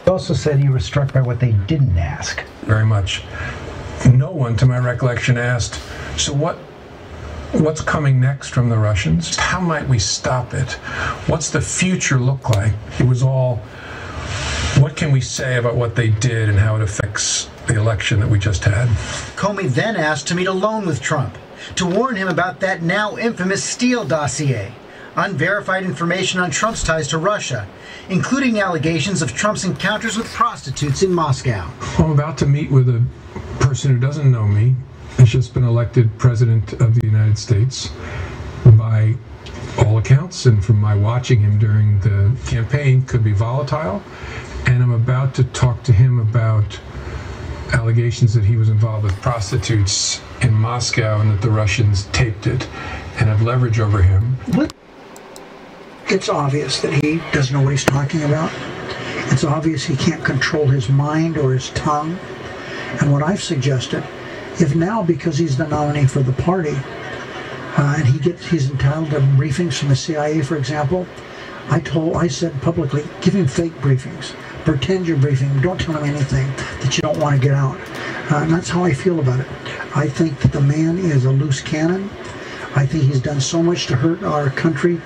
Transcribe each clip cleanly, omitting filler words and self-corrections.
He also said you were struck by what they didn't ask. Very much. No one, to my recollection, asked, so what's coming next from the Russians? How might we stop it? What's the future look like? It was all, what can we say about what they did and how it affects the election that we just had? Comey then asked to meet alone with Trump to warn him about that now infamous Steele dossier, unverified information on Trump's ties to Russia, including allegations of Trump's encounters with prostitutes in Moscow. I'm about to meet with a person who doesn't know me. He's just been elected president of the United States by all accounts, and from my watching him during the campaign, could be volatile. And I'm about to talk to him about allegations that he was involved with prostitutes in Moscow and that the Russians taped it and have leverage over him. It's obvious that he doesn't know what he's talking about. It's obvious he can't control his mind or his tongue. And what I've suggested, if now, because he's the nominee for the party, and he's entitled to briefings from the CIA, for example, I said publicly, give him fake briefings. Pretend you're briefing him. Don't tell him anything that you don't want to get out. And that's how I feel about it. I think that the man is a loose cannon. I think he's done so much to hurt our country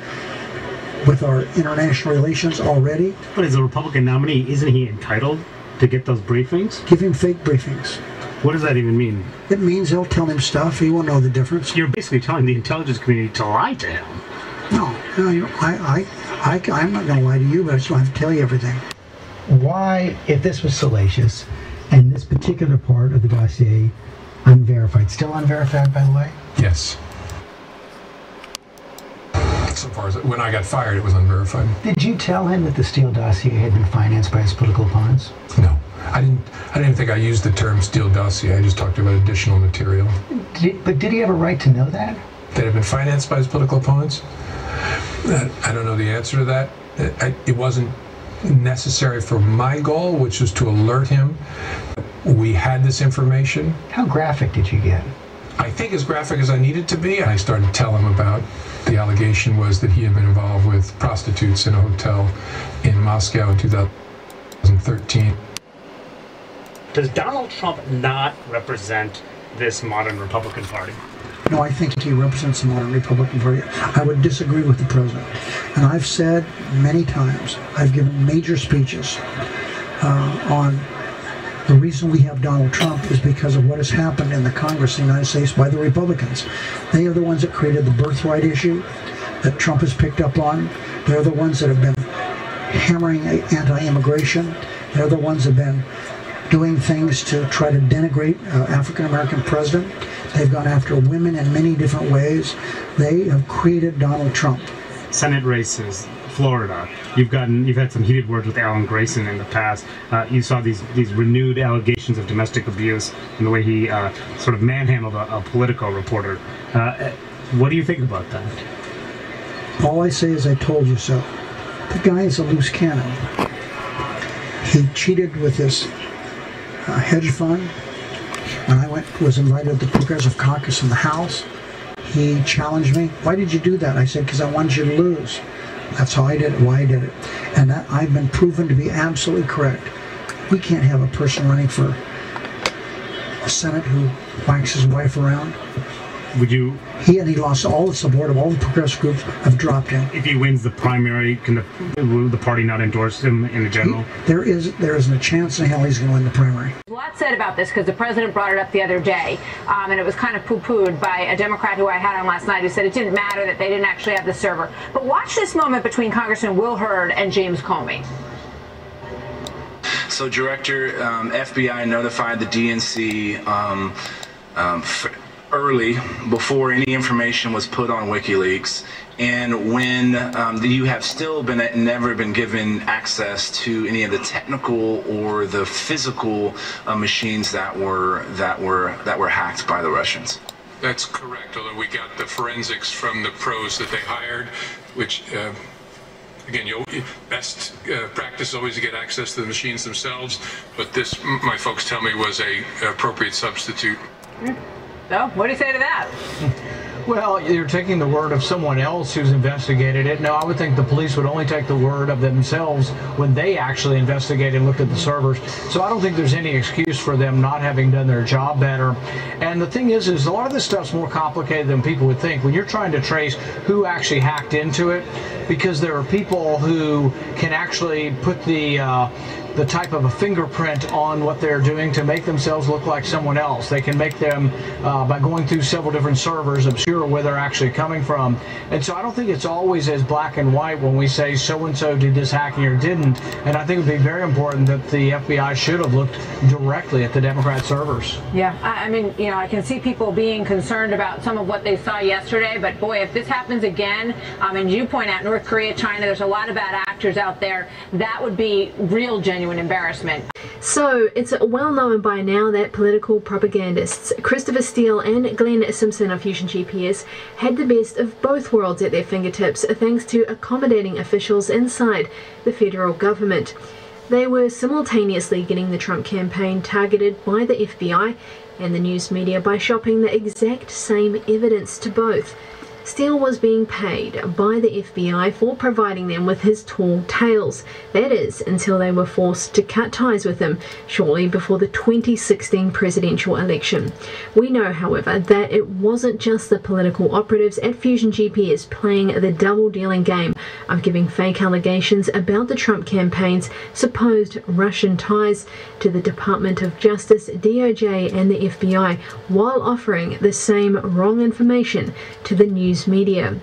with our international relations already. But as a Republican nominee, isn't he entitled to get those briefings? Give him fake briefings. What does that even mean? It means they'll tell him stuff. He won't know the difference. You're basically telling the intelligence community to lie to him. No, I'm not going to lie to you, but I still have to tell you everything. Why, if this was salacious, and this particular part of the dossier unverified, still unverified, by the way? Yes. So far as when I got fired, it was unverified. Did you tell him that the Steele dossier had been financed by his political opponents? No. I didn't think I used the term Steele dossier. I just talked about additional material. But did he have a right to know that? That it had been financed by his political opponents? I don't know the answer to that. It wasn't necessary for my goal, which was to alert him. We had this information. How graphic did you get? I think as graphic as I needed to be. I started to tell him about the allegation was that he had been involved with prostitutes in a hotel in Moscow in 2013. Does Donald Trump not represent this modern Republican Party? No, I think he represents the modern Republican Party. I would disagree with the president. And I've said many times, I've given major speeches on the reason we have Donald Trump is because of what has happened in the Congress of the United States by the Republicans. They are the ones that created the birthright issue that Trump has picked up on. They're the ones that have been hammering anti-immigration. They're the ones that have been doing things to try to denigrate African-American president. They've gone after women in many different ways. They have created Donald Trump. Senate races, Florida. You've had some heated words with Alan Grayson in the past. You saw these renewed allegations of domestic abuse and the way he sort of manhandled a Politico reporter. What do you think about that? All I say is I told you so. The guy is a loose cannon. He cheated with his hedge fund. When I was invited to the Progressive Caucus in the House, he challenged me. Why did you do that? I said, because I wanted you to lose. That's how I did it, why I did it. And that I've been proven to be absolutely correct. We can't have a person running for a Senate who whacks his wife around. Would you? He lost all the support of all the progressive groups have dropped him. If he wins the primary, will the party not endorse him in the general? There isn't a chance in hell he's going to win the primary. A lot said about this because the president brought it up the other day, and it was kind of poo-pooed by a Democrat who I had on last night who said it didn't matter that they didn't actually have the server. But watch this moment between Congressman Will Hurd and James Comey. So, Director, FBI notified the DNC early, before any information was put on WikiLeaks, and when you have still never been given access to any of the technical or the physical machines that were hacked by the Russians. That's correct, although we got the forensics from the pros that they hired, which again, best practice is always to get access to the machines themselves, but this, my folks tell me, was an appropriate substitute. So, what do you say to that? Well, you're taking the word of someone else who's investigated it. No, I would think the police would only take the word of themselves when they actually investigated and looked at the servers. So I don't think there's any excuse for them not having done their job better. And the thing is a lot of this stuff's more complicated than people would think. When you're trying to trace who actually hacked into it, because there are people who can actually put the type of a fingerprint on what they're doing to make themselves look like someone else. They can make them, by going through several different servers, obscure where they're actually coming from. And so I don't think it's always as black and white when we say so-and-so did this hacking or didn't. And I think it would be very important that the FBI should have looked directly at the Democrat servers. Yeah, I mean, you know, I can see people being concerned about some of what they saw yesterday, but boy, if this happens again, and you point out North Korea, China, there's a lot of bad actors out there, that would be real genuine embarrassment. So, it's well known by now that political propagandists Christopher Steele and Glenn Simpson of Fusion GPS had the best of both worlds at their fingertips thanks to accommodating officials inside the federal government. They were simultaneously getting the Trump campaign targeted by the FBI and the news media by shopping the exact same evidence to both. Steele was being paid by the FBI for providing them with his tall tales. That is, until they were forced to cut ties with him shortly before the 2016 presidential election. We know, however, that it wasn't just the political operatives at Fusion GPS playing the double-dealing game of giving fake allegations about the Trump campaign's supposed Russian ties to the Department of Justice, DOJ, and the FBI, while offering the same wrong information to the news media.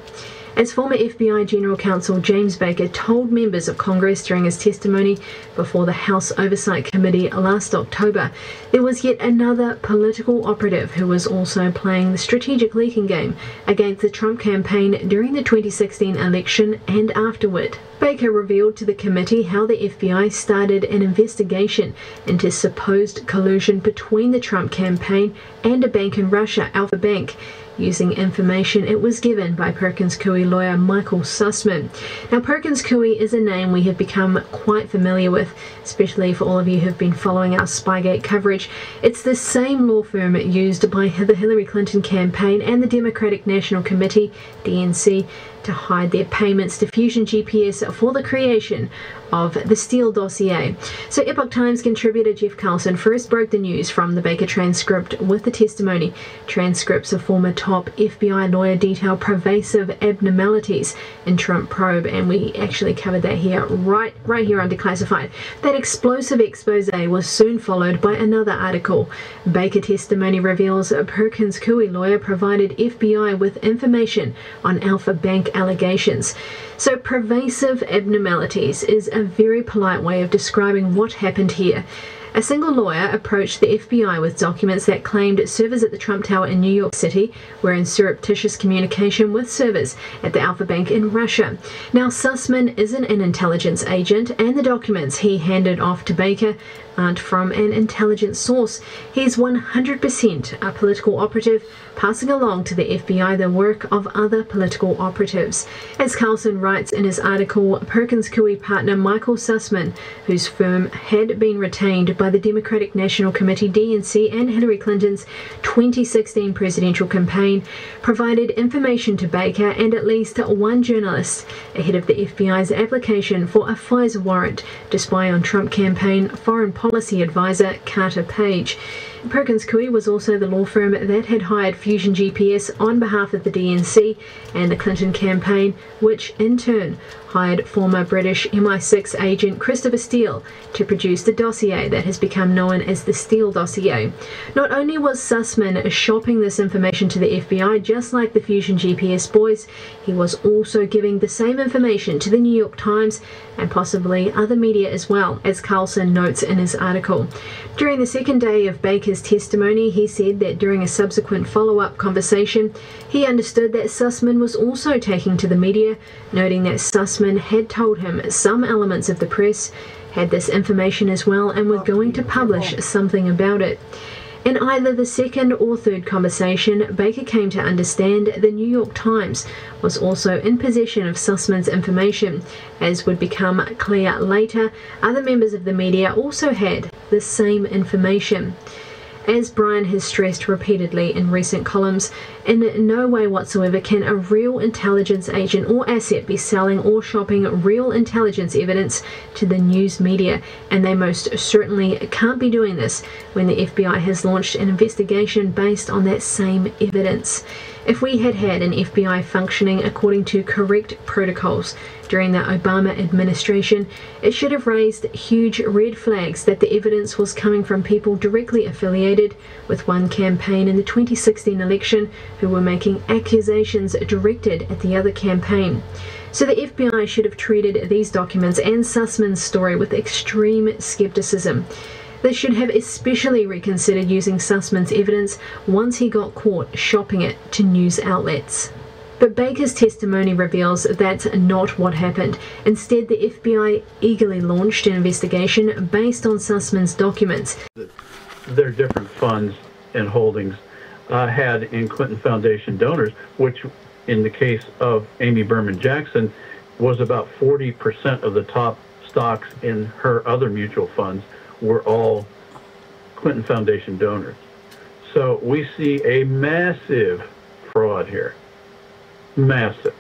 As former FBI General Counsel James Baker told members of Congress during his testimony before the House Oversight Committee last October, there was yet another political operative who was also playing the strategic leaking game against the Trump campaign during the 2016 election and afterward. Baker revealed to the committee how the FBI started an investigation into supposed collusion between the Trump campaign and a bank in Russia, Alpha Bank, using information it was given by Perkins Coie lawyer Michael Sussman. Now, Perkins Coie is a name we have become quite familiar with, especially for all of you who have been following our Spygate coverage. It's the same law firm used by the Hillary Clinton campaign and the Democratic National Committee, DNC, to hide their payments to Fusion GPS for the creation of the Steele dossier. So Epoch Times contributor Jeff Carlson first broke the news from the Baker transcript with the testimony. Transcripts of former top FBI lawyer detail pervasive abnormalities in Trump probe, and we actually covered that here, right here on Declassified. That explosive expose was soon followed by another article. Baker testimony reveals a Perkins Coie lawyer provided FBI with information on Alpha Bank allegations. So pervasive abnormalities is a very polite way of describing what happened here. A single lawyer approached the FBI with documents that claimed servers at the Trump Tower in New York City were in surreptitious communication with servers at the Alpha Bank in Russia. Now, Sussman isn't an intelligence agent, and the documents he handed off to Baker aren't from an intelligence source. He's 100% a political operative, passing along to the FBI the work of other political operatives. As Carlson writes in his article, Perkins Coie partner Michael Sussman, whose firm had been retained by the Democratic National Committee, DNC, and Hillary Clinton's 2016 presidential campaign, provided information to Baker and at least one journalist ahead of the FBI's application for a FISA warrant to spy on Trump campaign foreign policy advisor Carter Page. Perkins Coie was also the law firm that had hired Fusion GPS on behalf of the DNC and the Clinton campaign, which in turn hired former British MI6 agent Christopher Steele to produce the dossier that has become known as the Steele dossier. Not only was Sussman shopping this information to the FBI just like the Fusion GPS boys, he was also giving the same information to the New York Times and possibly other media as well, as Carlson notes in his article. During the second day of Baker's testimony, he said that during a subsequent follow-up conversation, he understood that Sussman was also taking to the media, noting that Sussman had told him some elements of the press had this information as well and were going to publish something about it. In either the second or third conversation, Baker came to understand the New York Times was also in possession of Sussman's information. As would become clear later, other members of the media also had the same information. As Brian has stressed repeatedly in recent columns, in no way whatsoever can a real intelligence agent or asset be selling or shopping real intelligence evidence to the news media, and they most certainly can't be doing this when the FBI has launched an investigation based on that same evidence. If we had had an FBI functioning according to correct protocols during the Obama administration, it should have raised huge red flags that the evidence was coming from people directly affiliated with one campaign in the 2016 election who were making accusations directed at the other campaign. So the FBI should have treated these documents and Sussman's story with extreme skepticism. They should have especially reconsidered using Sussman's evidence once he got caught shopping it to news outlets. But Baker's testimony reveals that's not what happened. Instead, the FBI eagerly launched an investigation based on Sussman's documents. Their different funds and holdings had in Clinton Foundation donors, which in the case of Amy Berman Jackson was about 40% of the top stocks in her other mutual funds were all Clinton Foundation donors. So we see a massive fraud here. Massive.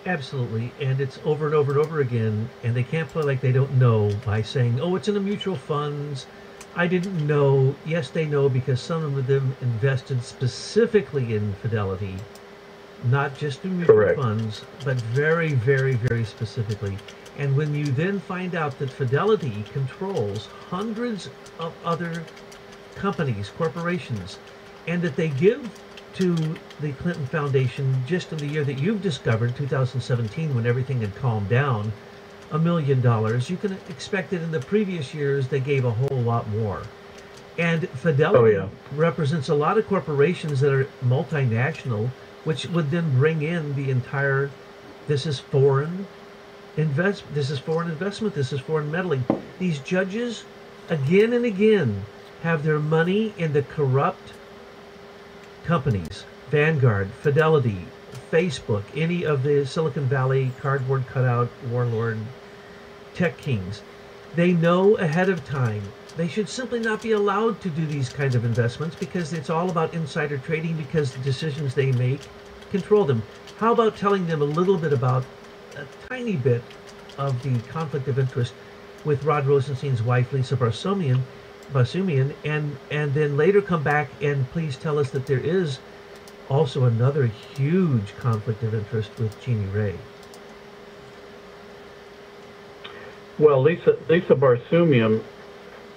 Absolutely, and it's over and over and over again, and they can't play like they don't know by saying, oh, it's in the mutual funds. I didn't know. Yes, they know because some of them invested specifically in Fidelity, not just in mutual Correct. funds, but very, very, very specifically. And when you then find out that Fidelity controls hundreds of other companies, corporations, and that they give to the Clinton Foundation just in the year that you've discovered, 2017, when everything had calmed down, $1 million, you can expect that in the previous years they gave a whole lot more. And Fidelity represents a lot of corporations that are multinational, which would then bring in the entire, this is foreign investment, this is foreign meddling. These judges, again and again, have their money in the corrupt companies, Vanguard, Fidelity, Facebook, any of the Silicon Valley cardboard cutout warlord tech kings. They know ahead of time. They should simply not be allowed to do these kinds of investments because it's all about insider trading, because the decisions they make control them. How about telling them a little bit about a tiny bit of the conflict of interest with Rod Rosenstein's wife, Lisa Barsumian, and then later come back and please tell us that there is also another huge conflict of interest with Jeannie Ray. Well, Lisa Barsumian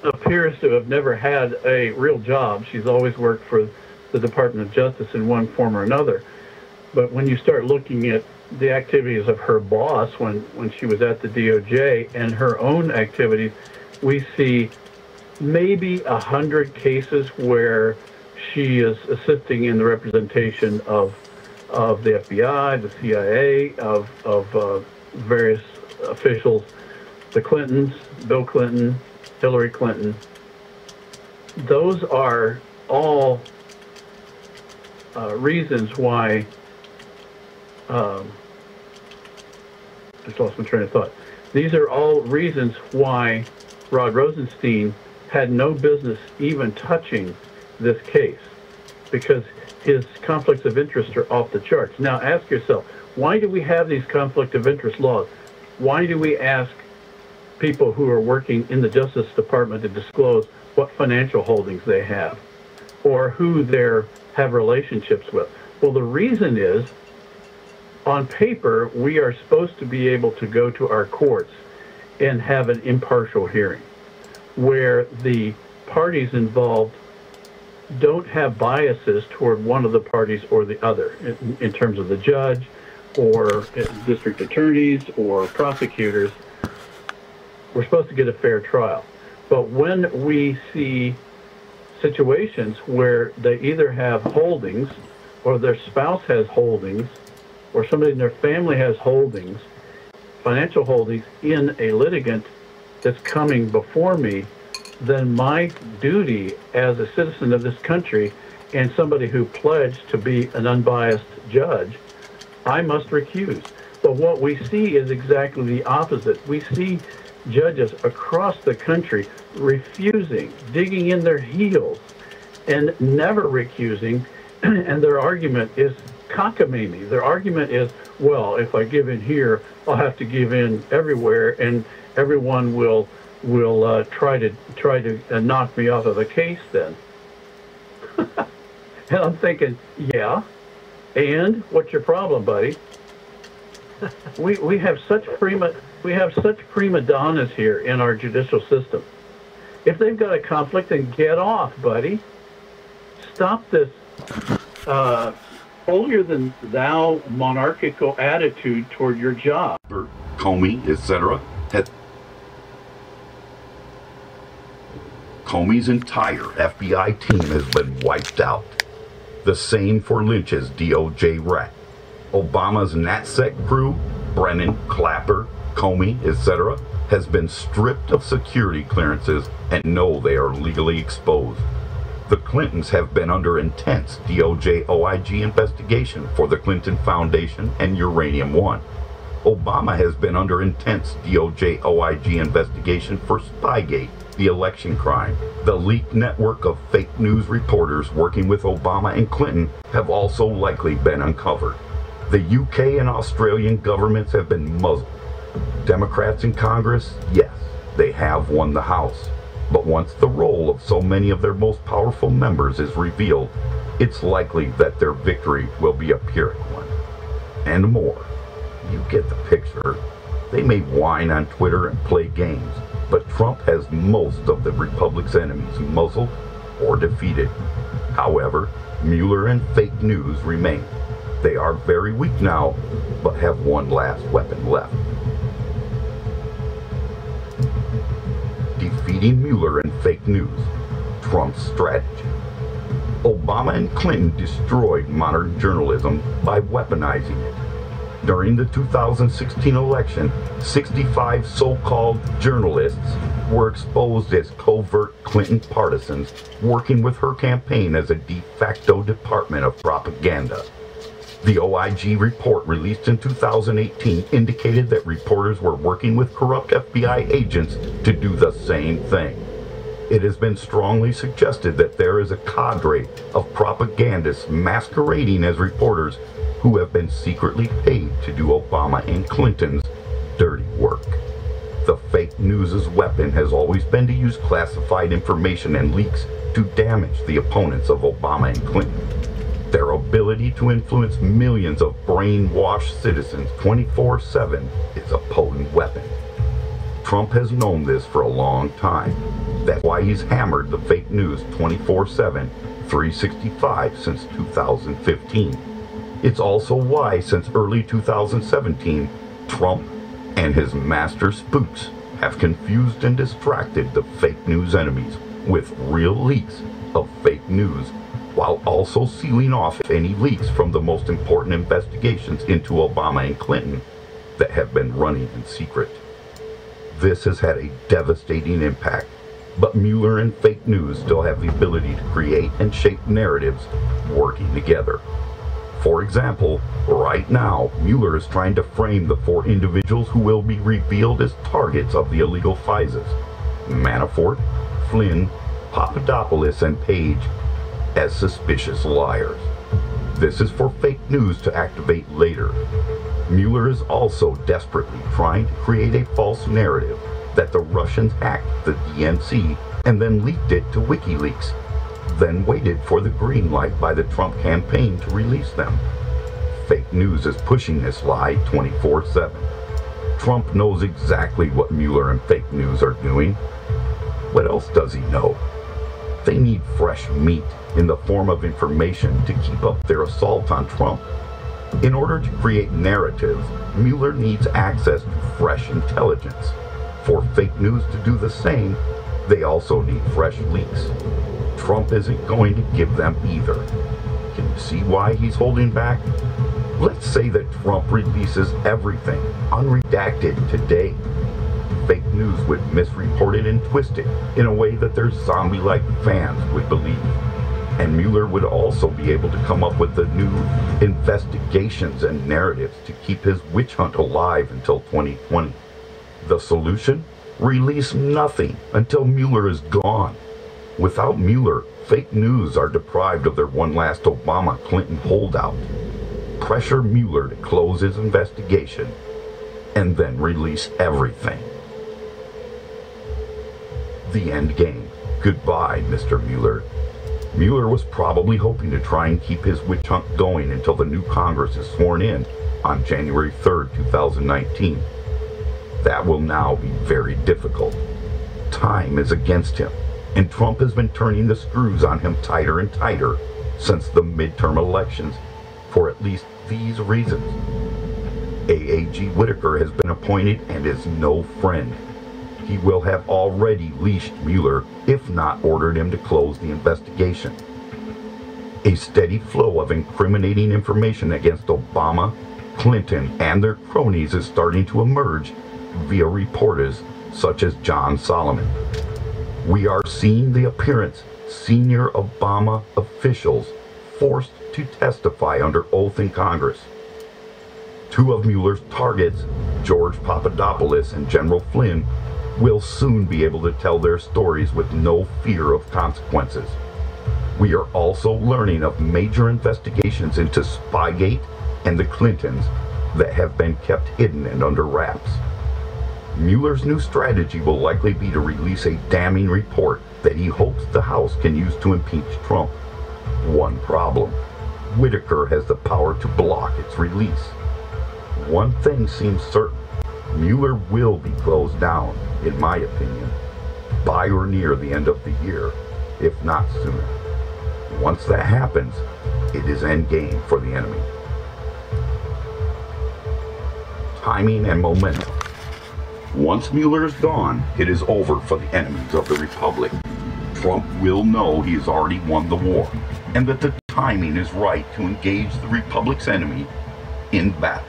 appears to have never had a real job. She's always worked for the Department of Justice in one form or another. But when you start looking at the activities of her boss when she was at the DOJ and her own activities, we see maybe 100 cases where she is assisting in the representation of the FBI, the CIA, of various officials, the Clintons, Bill Clinton, Hillary Clinton. Those are all reasons why. Just lost my train of thought. These are all reasons why Rod Rosenstein had no business even touching this case, because his conflicts of interest are off the charts. Now ask yourself, why do we have these conflict of interest laws? Why do we ask people who are working in the Justice Department to disclose what financial holdings they have or who they have relationships with? Well, the reason is, on paper, we are supposed to be able to go to our courts and have an impartial hearing where the parties involved don't have biases toward one of the parties or the other in terms of the judge or district attorneys or prosecutors. We're supposed to get a fair trial. But when we see situations where they either have holdings or their spouse has holdings or somebody in their family has holdings, financial holdings in a litigant that's coming before me, then my duty as a citizen of this country and somebody who pledged to be an unbiased judge, I must recuse. But what we see is exactly the opposite. We see judges across the country refusing, digging in their heels, and never recusing. And their argument is cockamamie. Their argument is, well, if I give in here, I'll have to give in everywhere, and everyone will try to knock me out of the case then. And I'm thinking, yeah, and what's your problem, buddy? We have such prima donnas here in our judicial system. If they've got a conflict, then get off, buddy. Stop this holier than thou monarchical attitude toward your job. Comey, etc. Comey's entire FBI team has been wiped out. The same for Lynch's DOJ rat. Obama's NatSec crew, Brennan, Clapper, Comey, etc., has been stripped of security clearances and know they are legally exposed. The Clintons have been under intense DOJ OIG investigation for the Clinton Foundation and Uranium One. Obama has been under intense DOJ OIG investigation for Spygate, the election crime. The leaked network of fake news reporters working with Obama and Clinton have also likely been uncovered. The UK and Australian governments have been muzzled. Democrats in Congress, yes, they have won the House. But once the role of so many of their most powerful members is revealed, it's likely that their victory will be a Pyrrhic one. And more. You get the picture. They may whine on Twitter and play games, but Trump has most of the Republic's enemies muzzled or defeated. However, Mueller and fake news remain. They are very weak now, but have one last weapon left. Defeating Mueller and fake news, Trump's strategy. Obama and Clinton destroyed modern journalism by weaponizing it. During the 2016 election, 65 so-called journalists were exposed as covert Clinton partisans working with her campaign as a de facto department of propaganda. The OIG report released in 2018 indicated that reporters were working with corrupt FBI agents to do the same thing. It has been strongly suggested that there is a cadre of propagandists masquerading as reporters who have been secretly paid to do Obama and Clinton's dirty work. The fake news' weapon has always been to use classified information and leaks to damage the opponents of Obama and Clinton. Their ability to influence millions of brainwashed citizens 24/7 is a potent weapon. Trump has known this for a long time. That's why he's hammered the fake news 24/7, 365 since 2015. It's also why since early 2017, Trump and his master spooks have confused and distracted the fake news enemies with real leaks of fake news, while also sealing off any leaks from the most important investigations into Obama and Clinton that have been running in secret. This has had a devastating impact, but Mueller and fake news still have the ability to create and shape narratives working together. For example, right now, Mueller is trying to frame the 4 individuals who will be revealed as targets of the illegal FISAs: Manafort, Flynn, Papadopoulos, and Page, as suspicious liars. This is for fake news to activate later. Mueller is also desperately trying to create a false narrative that the Russians hacked the DNC and then leaked it to WikiLeaks, then waited for the green light by the Trump campaign to release them. Fake news is pushing this lie 24/7. Trump knows exactly what Mueller and fake news are doing. What else does he know? They need fresh meat in the form of information to keep up their assault on Trump. In order to create narratives, Mueller needs access to fresh intelligence. For fake news to do the same, they also need fresh leaks. Trump isn't going to give them either. Can you see why he's holding back? Let's say that Trump releases everything, unredacted, today. Fake news would misreport it and twist it in a way that their zombie-like fans would believe. And Mueller would also be able to come up with the new investigations and narratives to keep his witch hunt alive until 2020. The solution? Release nothing until Mueller is gone. Without Mueller, fake news are deprived of their one last Obama-Clinton holdout. Pressure Mueller to close his investigation and then release everything. The end game. Goodbye, Mr. Mueller. Mueller was probably hoping to try and keep his witch hunt going until the new Congress is sworn in on January 3rd, 2019. That will now be very difficult. Time is against him, and Trump has been turning the screws on him tighter and tighter since the midterm elections for at least these reasons. AAG Whitaker has been appointed and is no friend. He will have already leashed Mueller, if not ordered him to close the investigation. A steady flow of incriminating information against Obama, Clinton, and their cronies is starting to emerge via reporters such as John Solomon. We are seeing the appearance senior Obama officials forced to testify under oath in Congress. Two of Mueller's targets, George Papadopoulos and General Flynn, will soon be able to tell their stories with no fear of consequences. We are also learning of major investigations into Spygate and the Clintons that have been kept hidden and under wraps. Mueller's new strategy will likely be to release a damning report that he hopes the House can use to impeach Trump. One problem: Whitaker has the power to block its release. One thing seems certain: Mueller will be closed down, in my opinion, by or near the end of the year, if not sooner. Once that happens, it is endgame for the enemy. Timing and momentum. Once Mueller is gone, it is over for the enemies of the Republic. Trump will know he has already won the war, and that the timing is right to engage the Republic's enemy in battle.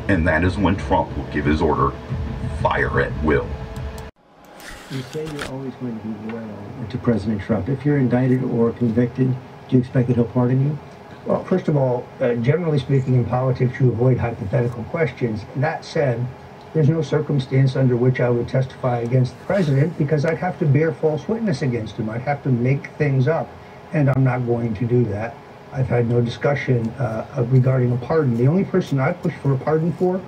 And that is when Trump will give his order, fire at will. You say you're always going to be loyal to President Trump. If you're indicted or convicted, do you expect that he'll pardon you? Well, first of all, generally speaking in politics, you avoid hypothetical questions. That said, there's no circumstance under which I would testify against the president because I'd have to bear false witness against him. I'd have to make things up, and I'm not going to do that. I've had no discussion regarding a pardon. The only person I push for a pardon for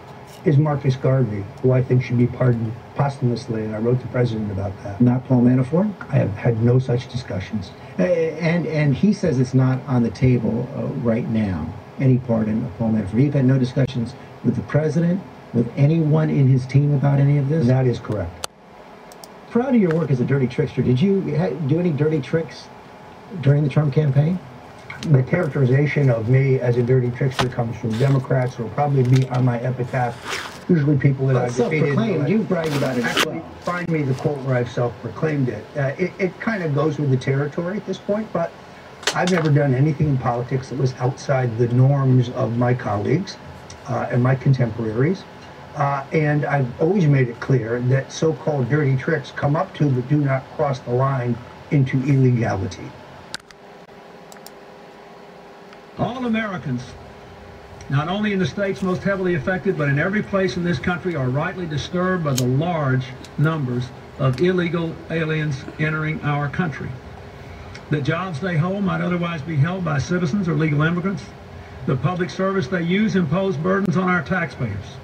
is Marcus Garvey, who I think should be pardoned posthumously, and I wrote the president about that. Not Paul Manafort? I have had no such discussions. And he says it's not on the table right now, any pardon of Paul Manafort. You've had no discussions with the president, with anyone in his team about any of this? That is correct. Proud of your work as a dirty trickster. Did you do any dirty tricks during the Trump campaign? The characterization of me as a dirty trickster comes from Democrats who will probably be on my epitaph. Usually people that I've defeated. Self-proclaimed. You've bragged about it as well. Find me the quote where I've self-proclaimed it. It kind of goes with the territory at this point, but I've never done anything in politics that was outside the norms of my colleagues and my contemporaries. And I've always made it clear that so-called dirty tricks come up to but do not cross the line into illegality. All Americans, not only in the states most heavily affected, but in every place in this country, are rightly disturbed by the large numbers of illegal aliens entering our country. The jobs they hold might otherwise be held by citizens or legal immigrants. The public service they use impose burdens on our taxpayers.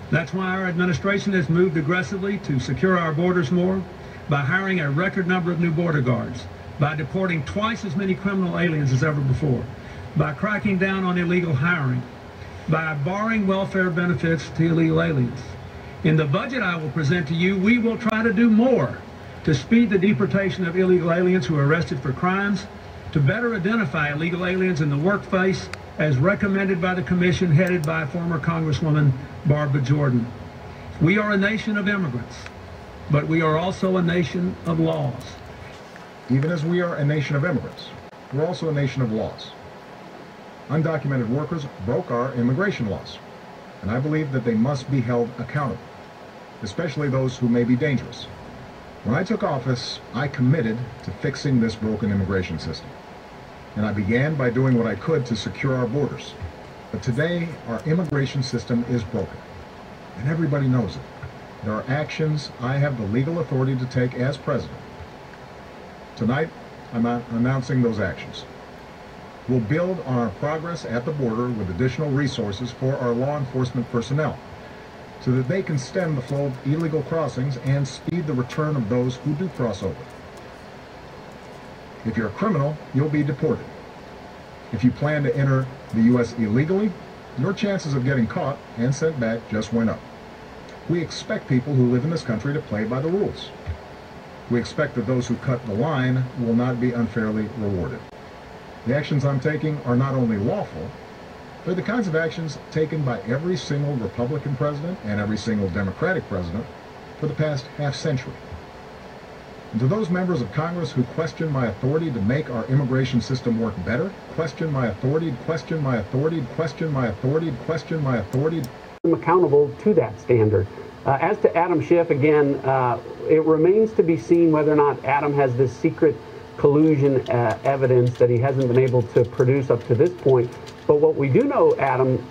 That's why our administration has moved aggressively to secure our borders more, by hiring a record number of new border guards, by deporting twice as many criminal aliens as ever before, by cracking down on illegal hiring, by barring welfare benefits to illegal aliens. In the budget I will present to you, we will try to do more to speed the deportation of illegal aliens who are arrested for crimes, to better identify illegal aliens in the workplace as recommended by the commission headed by former Congresswoman Barbara Jordan. We are a nation of immigrants, but we are also a nation of laws. Even as we are a nation of immigrants, we're also a nation of laws. Undocumented workers broke our immigration laws, and I believe that they must be held accountable, especially those who may be dangerous. When I took office, I committed to fixing this broken immigration system, and I began by doing what I could to secure our borders. But today, our immigration system is broken, and everybody knows it. There are actions I have the legal authority to take as president. Tonight, I'm announcing those actions. We'll build on our progress at the border with additional resources for our law enforcement personnel so that they can stem the flow of illegal crossings and speed the return of those who do cross over. If you're a criminal, you'll be deported. If you plan to enter the U.S. illegally, your chances of getting caught and sent back just went up. We expect people who live in this country to play by the rules. We expect that those who cut the line will not be unfairly rewarded. The actions I'm taking are not only lawful, they're the kinds of actions taken by every single Republican president and every single Democratic president for the past half-century. And to those members of Congress who question my authority to make our immigration system work better, question my authority, question my authority, question my authority, question my authority. I'm accountable to that standard. As to Adam Schiff, again, it remains to be seen whether or not Adam has this secret collusion evidence that he hasn't been able to produce up to this point. But what we do know Adam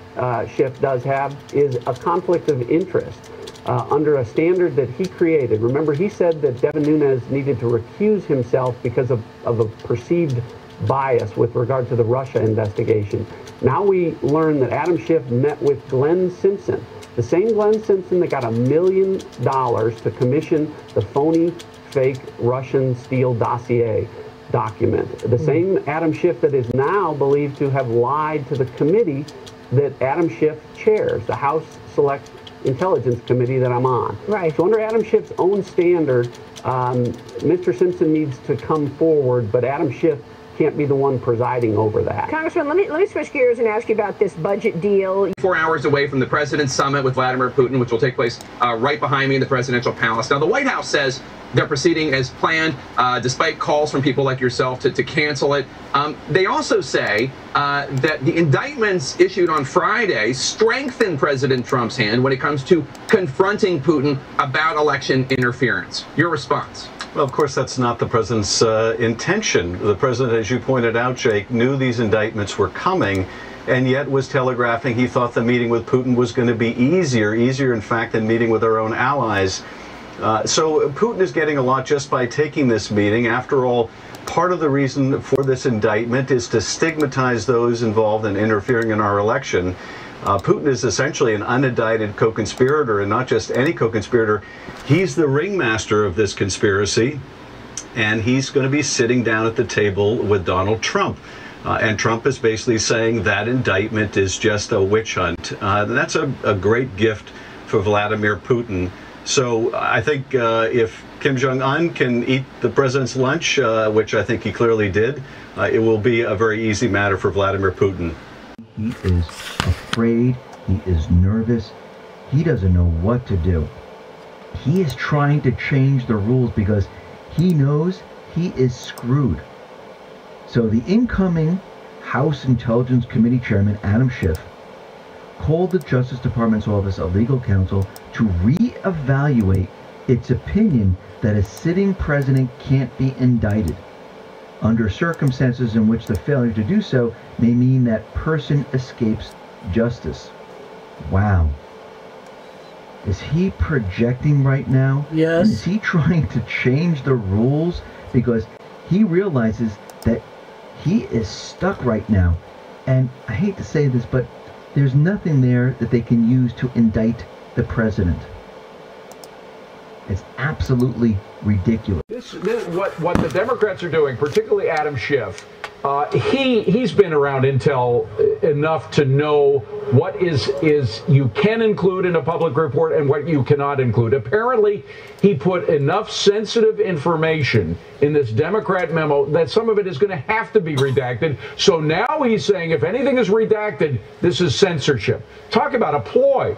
Schiff does have is a conflict of interest under a standard that he created. Remember, he said that Devin Nunes needed to recuse himself because of a perceived bias with regard to the Russia investigation. Now we learn that Adam Schiff met with Glenn Simpson, the same Glenn Simpson that got $1 million to commission the phony, fake Russian Steele dossier document. The same Adam Schiff that is now believed to have lied to the committee that Adam Schiff chairs, the House Select Intelligence Committee that I'm on. Right. So under Adam Schiff's own standard, Mr. Simpson needs to come forward, but Adam Schiff can't be the one presiding over that. Congressman, let me switch gears and ask you about this budget deal. 4 hours away from the president's summit with Vladimir Putin, which will take place right behind me in the presidential palace. Now, the White House says they're proceeding as planned, despite calls from people like yourself to cancel it. They also say that the indictments issued on Friday strengthen President Trump's hand when it comes to confronting Putin about election interference. Your response? Well, of course, that's not the president's intention. The president, as you pointed out, Jake, knew these indictments were coming and yet was telegraphing he thought the meeting with Putin was going to be easier, in fact, than meeting with our own allies. So Putin is getting a lot just by taking this meeting. After all, part of the reason for this indictment is to stigmatize those involved in interfering in our election. Putin is essentially an unindicted co-conspirator, and not just any co-conspirator. He's the ringmaster of this conspiracy, and he's going to be sitting down at the table with Donald Trump. And Trump is basically saying that indictment is just a witch hunt. That's a great gift for Vladimir Putin. So I think if Kim Jong-un can eat the president's lunch, which I think he clearly did, it will be a very easy matter for Vladimir Putin. He is afraid, he is nervous, he doesn't know what to do. He is trying to change the rules because he knows he is screwed. So the incoming House Intelligence Committee Chairman, Adam Schiff, called the Justice Department's Office of Legal Counsel to reevaluate its opinion that a sitting president can't be indicted under circumstances in which the failure to do so may mean that person escapes justice. Wow. Is he projecting right now? Yes. Is he trying to change the rules because he realizes that he is stuck right now? And I hate to say this, but there's nothing there that they can use to indict the president. It's absolutely ridiculous. This what the Democrats are doing, particularly Adam Schiff, he's been around Intel enough to know what is you can include in a public report and what you cannot include. Apparently, he put enough sensitive information in this Democrat memo that some of it is going to have to be redacted. So now he's saying if anything is redacted, this is censorship. Talk about a ploy.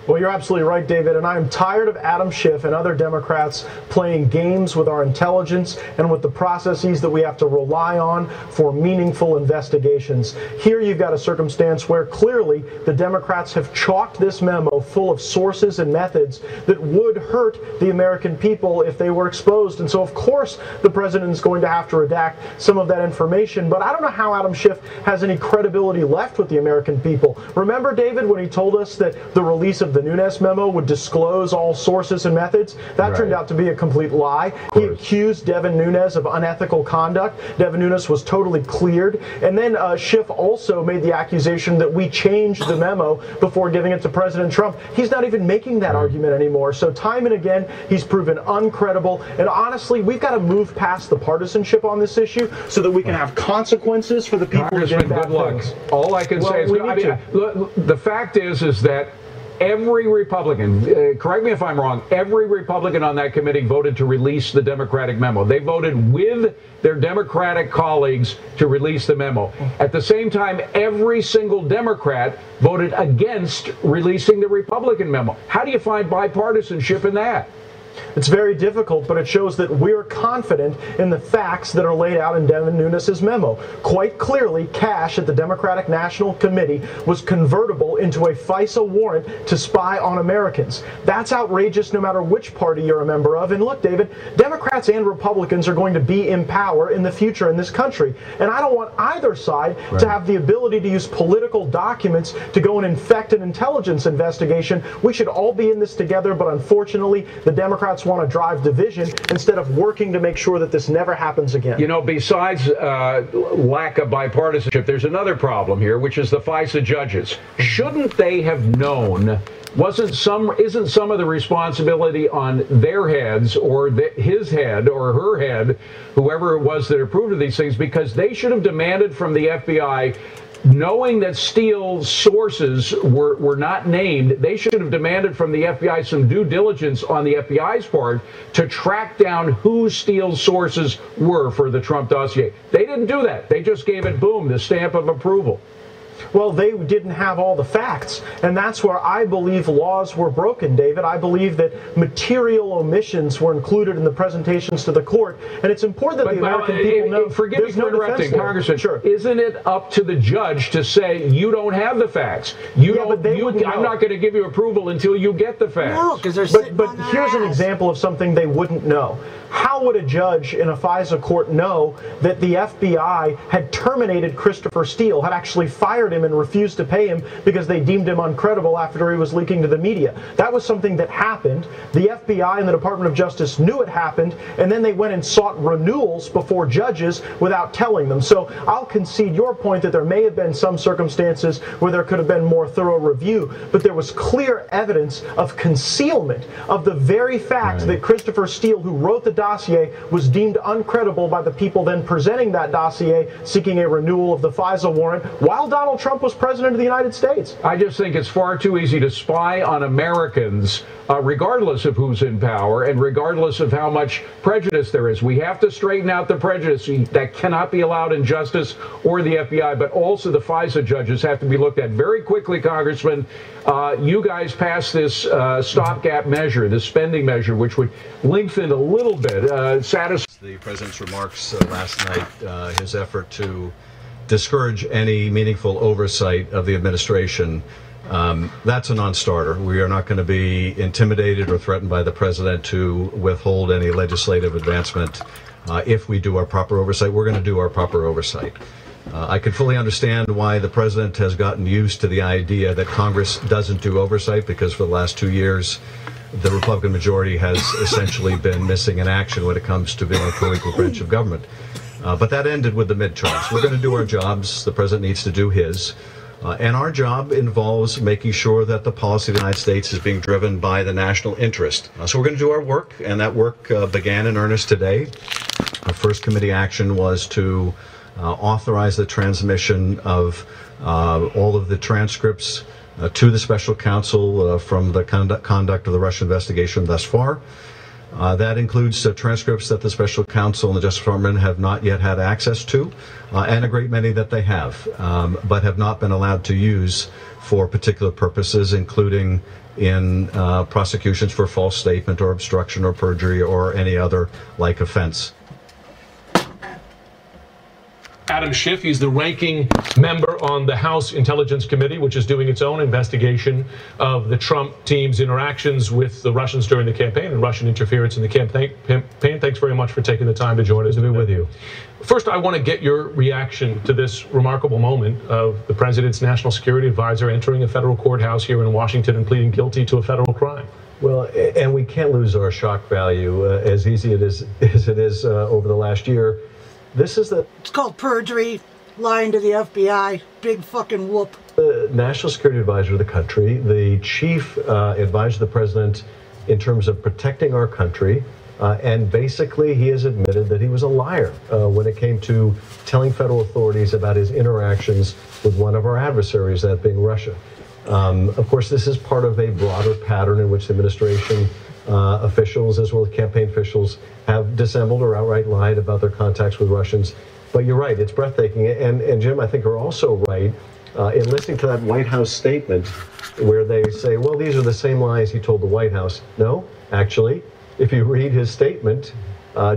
Well, you're absolutely right, David, and I'm tired of Adam Schiff and other Democrats playing games with our intelligence and with the processes that we have to rely on for meaningful investigations. Here you've got a circumstance where clearly the Democrats have chalked this memo full of sources and methods that would hurt the American people if they were exposed. And so, of course, the president is going to have to redact some of that information. But I don't know how Adam Schiff has any credibility left with the American people. Remember, David, when he told us that the release of the Nunes memo would disclose all sources and methods. That turned out to be a complete lie. He accused Devin Nunes of unethical conduct. Devin Nunes was totally cleared. And then Schiff also made the accusation that we changed the memo before giving it to President Trump. He's not even making that argument anymore. So time and again, he's proven uncredible. And honestly, we've got to move past the partisanship on this issue so that we can have consequences for the people who did bad things. All I can say is, the fact is that every Republican, correct me if I'm wrong, every Republican on that committee voted to release the Democratic memo. They voted with their Democratic colleagues to release the memo. At the same time, every single Democrat voted against releasing the Republican memo. How do you find bipartisanship in that? It's very difficult, but it shows that we're confident in the facts that are laid out in Devin Nunes' memo. Quite clearly, cash at the Democratic National Committee was convertible into a FISA warrant to spy on Americans. That's outrageous no matter which party you're a member of. And look, David, Democrats and Republicans are going to be in power in the future in this country. And I don't want either side to have the ability to use political documents to go and infect an intelligence investigation. We should all be in this together, but unfortunately, the Democrats want to drive division instead of working to make sure that this never happens again. You know, besides lack of bipartisanship, there's another problem here, which is the FISA judges. Shouldn't they have known? Isn't some of the responsibility on their heads, or his head or her head, whoever it was that approved of these things, because they should have demanded from the FBI, knowing that Steele's sources were not named, they should have demanded from the FBI some due diligence on the FBI's part to track down who Steele's sources were for the Trump dossier. They didn't do that. They just gave it, boom, the stamp of approval. Well, they didn't have all the facts, and that's where I believe laws were broken, David. I believe that material omissions were included in the presentations to the court, and it's important that the American people know. Forgive me for interrupting, Congressman. Sure. Isn't it up to the judge to say you don't have the facts? I'm not going to give you approval until you get the facts. No, because they're but here's an example of something they wouldn't know. How would a judge in a FISA court know that the FBI had terminated Christopher Steele, had actually fired him and refused to pay him because they deemed him uncredible after he was leaking to the media? That was something that happened. The FBI and the Department of Justice knew it happened, and then they went and sought renewals before judges without telling them. So I'll concede your point that there may have been some circumstances where there could have been more thorough review, but there was clear evidence of concealment of the very fact that Christopher Steele, who wrote the dossier, was deemed uncredible by the people then presenting that dossier seeking a renewal of the FISA warrant while Donald Trump was president of the United States. I just think it's far too easy to spy on Americans, regardless of who's in power and regardless of how much prejudice there is. We have to straighten out the prejudice that cannot be allowed in justice or the FBI, but also the FISA judges have to be looked at very quickly, Congressman. You guys passed this stopgap measure, this spending measure, which would lengthen a little bit. The president's remarks last night, his effort to discourage any meaningful oversight of the administration, that's a non-starter. We are not going to be intimidated or threatened by the president to withhold any legislative advancement. If we do our proper oversight, we're going to do our proper oversight. I can fully understand why the president has gotten used to the idea that Congress doesn't do oversight, because for the last 2 years, the Republican majority has essentially been missing in action when it comes to being a co-equal branch of government. But that ended with the midterms. We're going to do our jobs. The president needs to do his. And our job involves making sure that the policy of the United States is being driven by the national interest. So we're going to do our work, and that work began in earnest today. Our first committee action was to authorize the transmission of all of the transcripts to the special counsel from the conduct of the Russia investigation thus far. That includes transcripts that the special counsel and the Justice Department have not yet had access to, and a great many that they have, but have not been allowed to use for particular purposes, including in prosecutions for false statement or obstruction or perjury or any other like offense. Adam Schiff. He's the ranking member on the House Intelligence Committee, which is doing its own investigation of the Trump team's interactions with the Russians during the campaign and Russian interference in the campaign. Thanks very much for taking the time to join us. Good to be with you. First, I want to get your reaction to this remarkable moment of the president's national security advisor entering a federal courthouse here in Washington and pleading guilty to a federal crime. Well, and we can't lose our shock value as easy as it is over the last year. It's called perjury, lying to the FBI, big fucking whoop. The national security advisor of the country, the chief advisor of the president in terms of protecting our country, and basically he has admitted that he was a liar when it came to telling federal authorities about his interactions with one of our adversaries, that being Russia. Of course, this is part of a broader pattern in which the administration officials, as well as campaign officials, have dissembled or outright lied about their contacts with Russians. But you're right, it's breathtaking. And Jim, I think, are also right in listening to that White House statement where they say, well, these are the same lies he told the White House. No, actually, if you read his statement,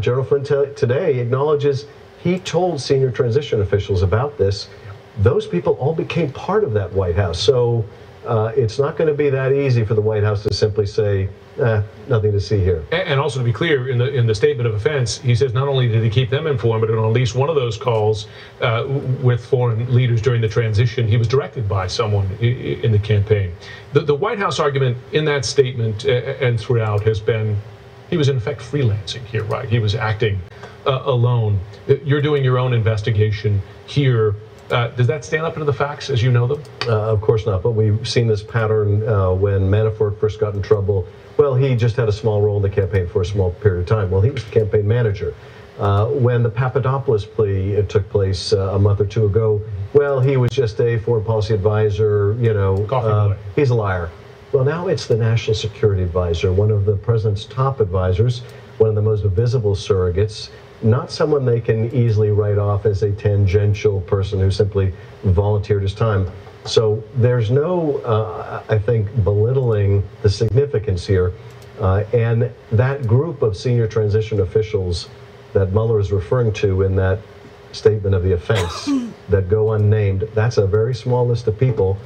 General Flynn today acknowledges he told senior transition officials about this. Those people all became part of that White House. So it's not going to be that easy for the White House to simply say, nothing to see here. And also, to be clear, in the statement of offense, he says not only did he keep them informed, but on at least one of those calls with foreign leaders during the transition, he was directed by someone in the campaign. The White House argument in that statement and throughout has been he was in effect freelancing here, right? He was acting alone. You're doing your own investigation here. Does that stand up to the facts as you know them? Of course not, but we've seen this pattern when Manafort first got in trouble. Well, he just had a small role in the campaign for a small period of time. Well, he was the campaign manager. When the Papadopoulos plea took place a month or two ago, well, he was just a foreign policy advisor, he's a liar. Well, now it's the national security advisor, one of the president's top advisors, one of the most visible surrogates, not someone they can easily write off as a tangential person who simply volunteered his time. So there's no, I think, belittling the significance here. And that group of senior transition officials that Mueller is referring to in that statement of the offense that go unnamed, that's a very small list of people.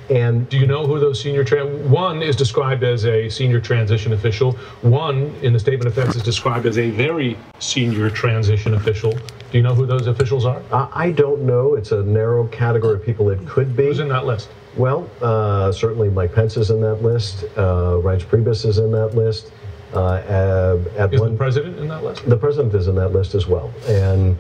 And do you know who those senior one is described as a senior transition official. One in the statement of offense is described as a very senior transition official. Do you know who those officials are? I don't know. It's a narrow category of people it could be. Who's in that list? Well, certainly Mike Pence is in that list. Reince Priebus is in that list. Is the president in that list? The president is in that list as well. And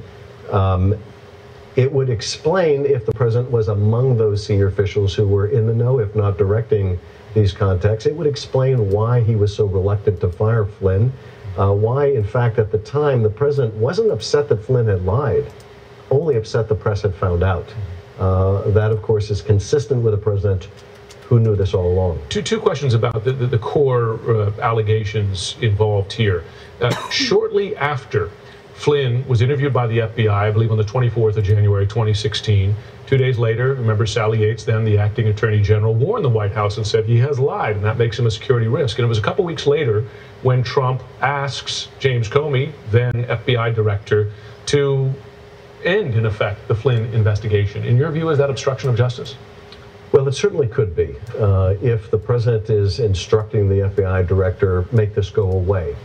it would explain if the president was among those senior officials who were in the know, if not directing these contacts. It would explain why he was so reluctant to fire Flynn. Why, in fact, at the time, the president wasn't upset that Flynn had lied, only upset the press had found out. That, of course, is consistent with a president who knew this all along. Two questions about the core allegations involved here. Shortly after Flynn was interviewed by the FBI, I believe on the 24th of January, 2016. 2 days later, remember Sally Yates, then the acting attorney general, warned the White House and said he has lied, and that makes him a security risk. And it was a couple weeks later when Trump asks James Comey, then FBI director, to end, in effect, the Flynn investigation. In your view, is that obstruction of justice? Well, it certainly could be. If the president is instructing the FBI director, make this go away.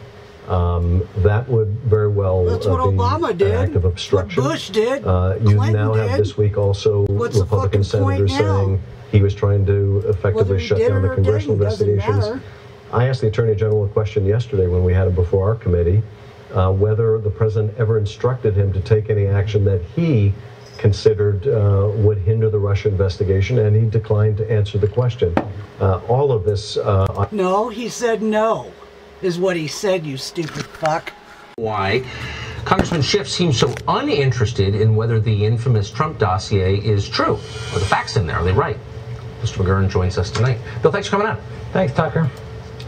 That would very well That's what Obama did. An act of obstruction. What Bush did. You now have this week also Republican senators saying he was trying to effectively shut down the congressional investigations. I asked the Attorney General a question yesterday when we had him before our committee, whether the president ever instructed him to take any action that he considered would hinder the Russia investigation, and he declined to answer the question. All of this... No, he said no. Is what he said, you stupid fuck. Why Congressman Schiff seems so uninterested in whether the infamous Trump dossier is true. Are the facts in there? Are they right? Mr. McGurn joins us tonight. Bill, thanks for coming on. Thanks, Tucker.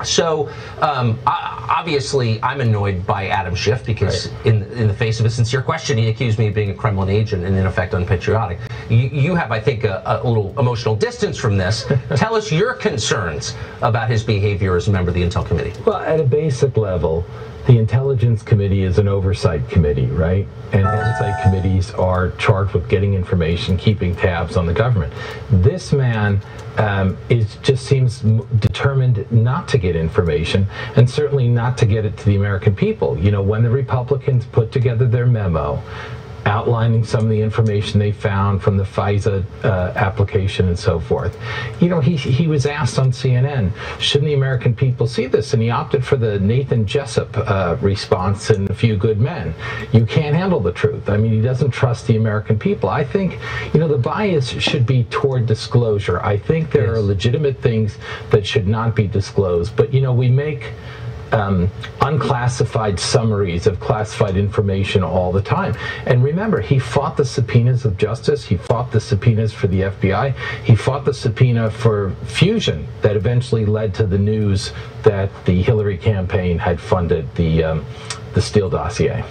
So, obviously, I'm annoyed by Adam Schiff because in the face of a sincere question, he accused me of being a Kremlin agent and, in effect, unpatriotic. You have, I think, a little emotional distance from this. Tell us your concerns about his behavior as a member of the Intel Committee. Well, at a basic level, the Intelligence Committee is an oversight committee, right? And oversight committees are charged with getting information, keeping tabs on the government. This man just seems determined not to get information, and certainly not to get it to the American people. You know, when the Republicans put together their memo outlining some of the information they found from the FISA application and so forth. You know, he was asked on CNN, shouldn't the American people see this? And he opted for the Nathan Jessup response in A Few Good Men. You can't handle the truth. I mean, he doesn't trust the American people. I think, you know, the bias should be toward disclosure. I think there are legitimate things that should not be disclosed. But, you know, we make unclassified summaries of classified information all the time. And remember, he fought the subpoenas of justice. He fought the subpoenas for the FBI. He fought the subpoena for Fusion that eventually led to the news that the Hillary campaign had funded the Steele dossier.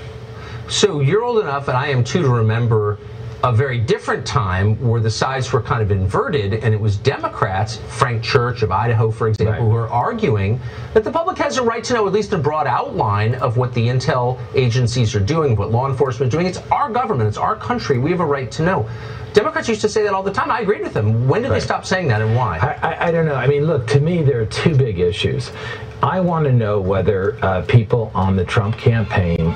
So you're old enough, and I am too, to remember a very different time where the sides were kind of inverted, and it was Democrats, Frank Church of Idaho, for example, who were arguing that the public has a right to know at least a broad outline of what the intel agencies are doing, what law enforcement is doing. It's our government, it's our country. We have a right to know. Democrats used to say that all the time. I agreed with them. When did they stop saying that, and why? I don't know. I mean, look, to me, there are two big issues. I want to know whether people on the Trump campaign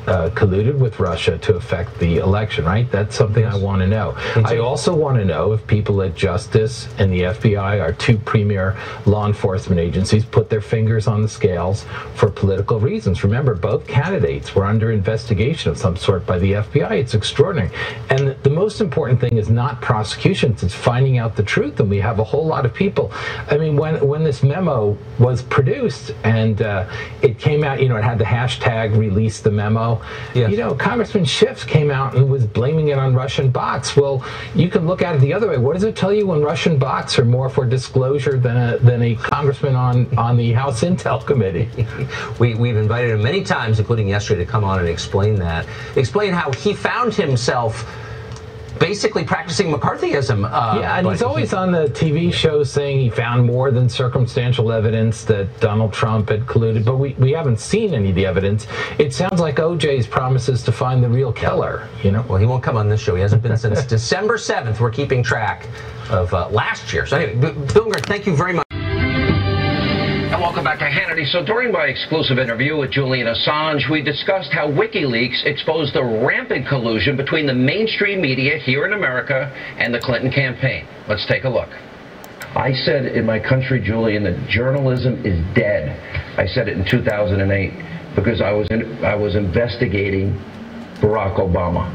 colluded with Russia to affect the election, right? That's something I want to know. I also want to know if people at Justice and the FBI, our two premier law enforcement agencies, put their fingers on the scales for political reasons. Remember, both candidates were under investigation of some sort by the FBI. It's extraordinary. And the most important thing is not prosecutions, it's finding out the truth. And we have a whole lot of people. I mean, when this memo was produced and it came out, you know, it had the hashtag release the memo. You know, Congressman Schiff came out and was blaming it on Russian bots. Well, you can look at it the other way. What does it tell you when Russian bots are more for disclosure than a congressman on the House Intel Committee? We've invited him many times, including yesterday, to come on and explain that. Explain how he found himself basically practicing McCarthyism. Yeah, and he's always on the TV show saying he found more than circumstantial evidence that Donald Trump had colluded, but we haven't seen any of the evidence. It sounds like OJ's promises to find the real killer, you know? Well, he won't come on this show. He hasn't been since December 7th. We're keeping track of last year. So anyway, Bill Ingrid, thank you very much. And welcome back to Hannity. So during my exclusive interview with Julian Assange, we discussed how WikiLeaks exposed the rampant collusion between the mainstream media here in America and the Clinton campaign. Let's take a look. I said in my country, Julian, that journalism is dead. I said it in 2008 because I was investigating Barack Obama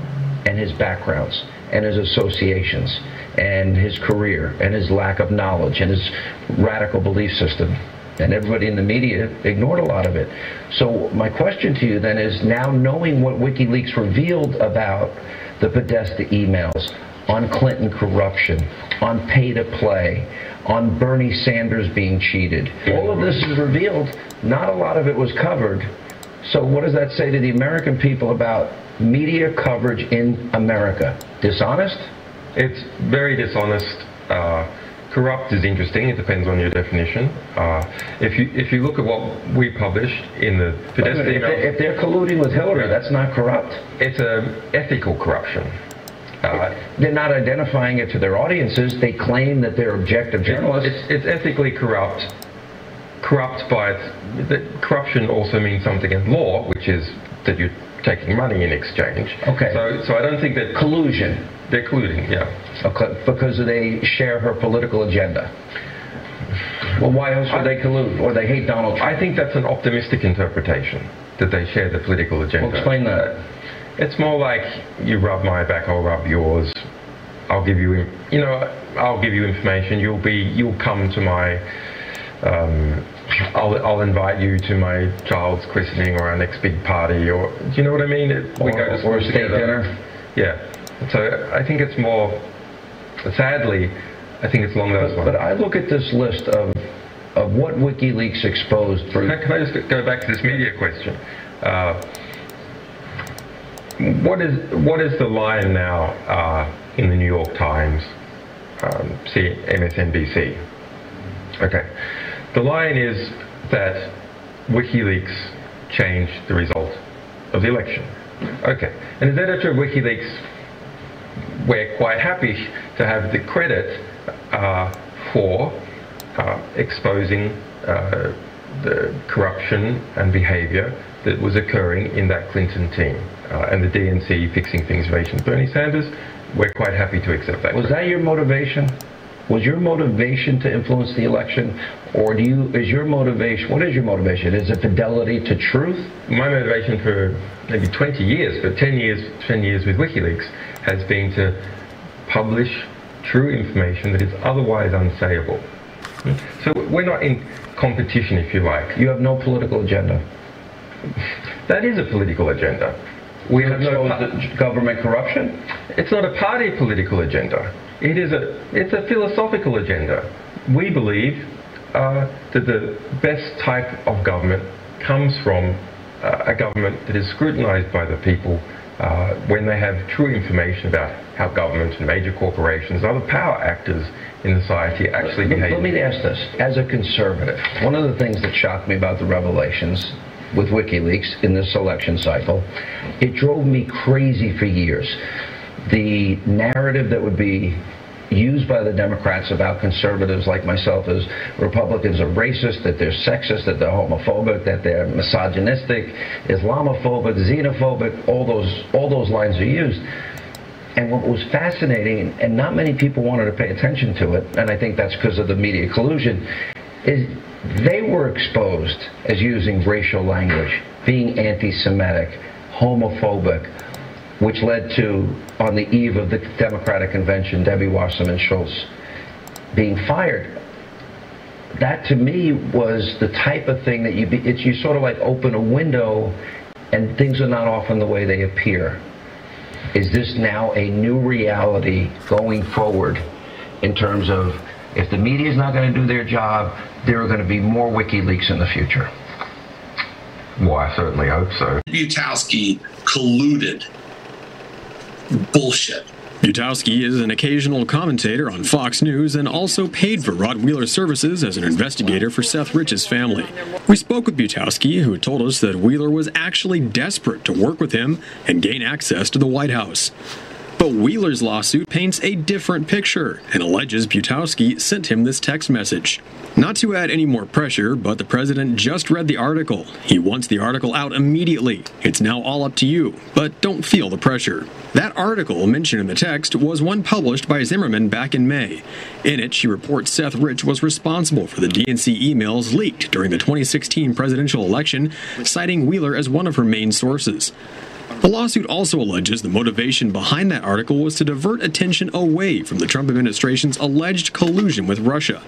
and his backgrounds and his associations and his career and his lack of knowledge and his radical belief system. And everybody in the media ignored a lot of it. So my question to you then is, now knowing what WikiLeaks revealed about the Podesta emails, on Clinton corruption, on pay to play, on Bernie Sanders being cheated, all of this is revealed. Not a lot of it was covered. So what does that say to the American people about media coverage in America? Dishonest? It's very dishonest. Corrupt is interesting. It depends on your definition. If you look at what we published in the Podesta emails, if they're colluding with Hillary, that's not corrupt. It's ethical corruption. They're not identifying it to their audiences. They claim that they're objective journalists. It's ethically corrupt. Corrupt by corruption also means something in law, which is that you're taking money in exchange. Okay. So I don't think that collusion. They're colluding, yeah. Okay, because they share her political agenda. Well, why else would they collude? Or they hate Donald Trump? I think that's an optimistic interpretation, that they share the political agenda. Well, explain that. It's more like, you rub my back, I'll rub yours. I'll give you, I'll give you information. You'll come to my, I'll invite you to my child's christening or our next big party, or do you know what I mean? We go to or a steak dinner. Yeah. So I think it's more, sadly, I think it's along those lines. But I look at this list of what WikiLeaks exposed. Can I just go back to this media question? what is the line now in the New York Times, MSNBC? Okay, the line is that WikiLeaks changed the result of the election. Okay, and is that editor of WikiLeaks, we're quite happy to have the credit for exposing the corruption and behavior that was occurring in that Clinton team, and the DNC fixing things for Agent Bernie Sanders. We're quite happy to accept that. Was that your motivation? Was your motivation to influence the election, or is your motivation, what is your motivation? Is it fidelity to truth? My motivation for maybe 20 years, but 10 years with WikiLeaks, has been to publish true information that is otherwise unsayable. So we're not in competition, if you like. You have no political agenda. That is a political agenda. We have no government corruption. It's not a party political agenda. It's a philosophical agenda. We believe that the best type of government comes from a government that is scrutinized by the people when they have true information about how government and major corporations, other power actors in society actually behave. Let me ask this. As a conservative, one of the things that shocked me about the revelations with WikiLeaks in this election cycle, it drove me crazy for years. The narrative that would be used by the Democrats about conservatives like myself as Republicans are racist, that they're sexist, that they're homophobic, that they're misogynistic, Islamophobic, xenophobic, all those lines are used. And what was fascinating, and not many people wanted to pay attention to it, and I think that's because of the media collusion, is they were exposed as using racial language, being anti-Semitic, homophobic, which led to, on the eve of the Democratic convention, Debbie Wasserman Schultz being fired. That, to me, was the type of thing that you sort of like open a window and things are not often the way they appear. Is this now a new reality going forward in terms of, if the media is not going to do their job, there are going to be more WikiLeaks in the future? Well, I certainly hope so. Butowski colluded. Bullshit. Butowski is an occasional commentator on Fox News and also paid for Rod Wheeler's services as an investigator for Seth Rich's family. We spoke with Butowski, who told us that Wheeler was actually desperate to work with him and gain access to the White House. But Wheeler's lawsuit paints a different picture and alleges Butowski sent him this text message. Not to add any more pressure, but the president just read the article. He wants the article out immediately. It's now all up to you, but don't feel the pressure. That article mentioned in the text was one published by Zimmerman back in May. In it, she reports Seth Rich was responsible for the DNC emails leaked during the 2016 presidential election, citing Wheeler as one of her main sources. The lawsuit also alleges the motivation behind that article was to divert attention away from the Trump administration's alleged collusion with Russia.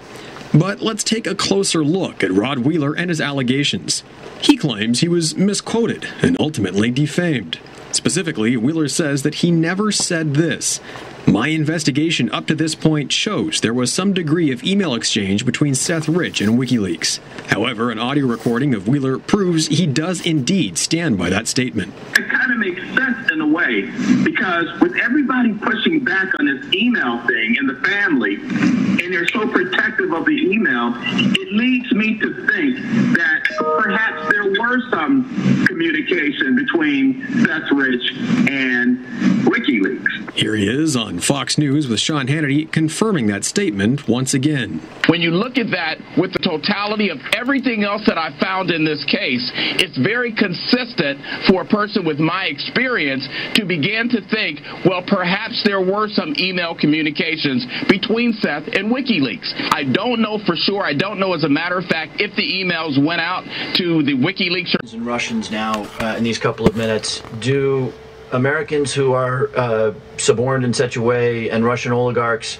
But let's take a closer look at Rod Wheeler and his allegations. He claims he was misquoted and ultimately defamed. Specifically, Wheeler says that he never said this: "My investigation up to this point shows there was some degree of email exchange between Seth Rich and WikiLeaks." However, an audio recording of Wheeler proves he does indeed stand by that statement. It kind of makes sense in a way, because with everybody pushing back on this email thing and the family, and they're so protective of the email, it leads me to think that perhaps there were some communication between Seth Rich and WikiLeaks. Here he is on Fox News with Sean Hannity confirming that statement once again. When you look at that with the totality of everything else that I found in this case, it's very consistent for a person with my experience to begin to think, well, perhaps there were some email communications between Seth and WikiLeaks. I don't know for sure. I don't know, as a matter of fact, if the emails went out to the WikiLeaks. And Russians now, in these couple of minutes, do Americans who are suborned in such a way, and Russian oligarchs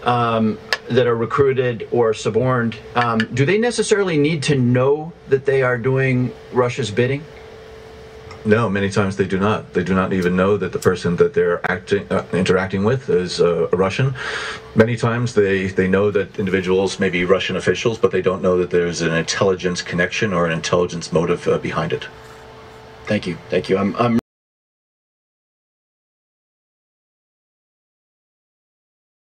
that are recruited or suborned, do they necessarily need to know that they are doing Russia's bidding? No, many times they do not. They do not even know that the person that they're interacting with is a Russian. Many times they know that individuals may be Russian officials, but they don't know that there's an intelligence connection or an intelligence motive behind it. Thank you. Thank you. I'm